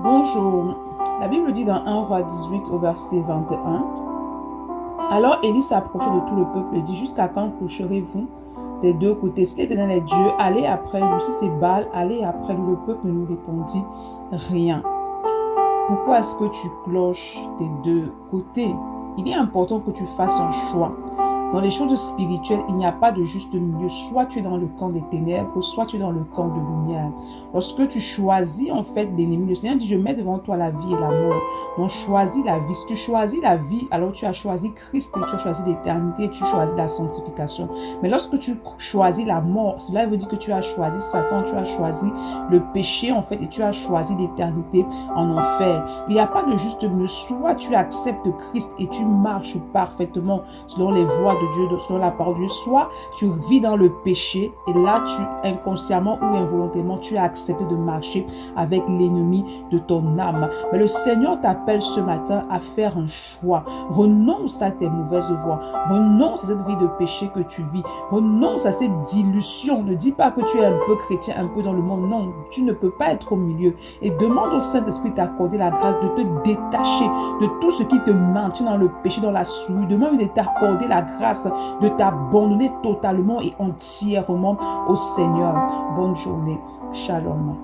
Bonjour. La Bible dit dans 1 Roi 18 au verset 21. Alors Élie s'approchait de tout le peuple et dit: Jusqu'à quand coucherez-vous des deux côtés? Si l'Éternel est Dieu, allez après lui. Si c'est Baal, allez après lui. Le peuple ne lui répondit rien. Pourquoi est-ce que tu cloches des deux côtés? Il est important que tu fasses un choix. Dans les choses spirituelles, il n'y a pas de juste milieu. Soit tu es dans le camp des ténèbres, soit tu es dans le camp de lumière. Lorsque tu choisis en fait l'ennemi, le Seigneur dit: je mets devant toi la vie et la mort. Donc choisis la vie. Si tu choisis la vie, alors tu as choisi Christ et tu as choisi l'éternité, tu choisis la sanctification. Mais lorsque tu choisis la mort, cela veut dire que tu as choisi Satan, tu as choisi le péché en fait et tu as choisi l'éternité en enfer. Il n'y a pas de juste milieu. Soit tu acceptes Christ et tu marches parfaitement selon les voies de Dieu, selon la parole de Dieu, soit tu vis dans le péché et là tu inconsciemment ou involontairement tu as accepté de marcher avec l'ennemi de ton âme. Mais le Seigneur t'appelle ce matin à faire un choix. Renonce à tes mauvaises voies, renonce à cette vie de péché que tu vis, renonce à cette dilution. Ne dis pas que tu es un peu chrétien, un peu dans le monde. Non, tu ne peux pas être au milieu. Et demande au Saint-Esprit d'accorder la grâce de te détacher de tout ce qui te maintient dans le péché, dans la souillure. Demande de t'accorder la grâce de t'abandonner totalement et entièrement au Seigneur. Bonne journée. Shalom.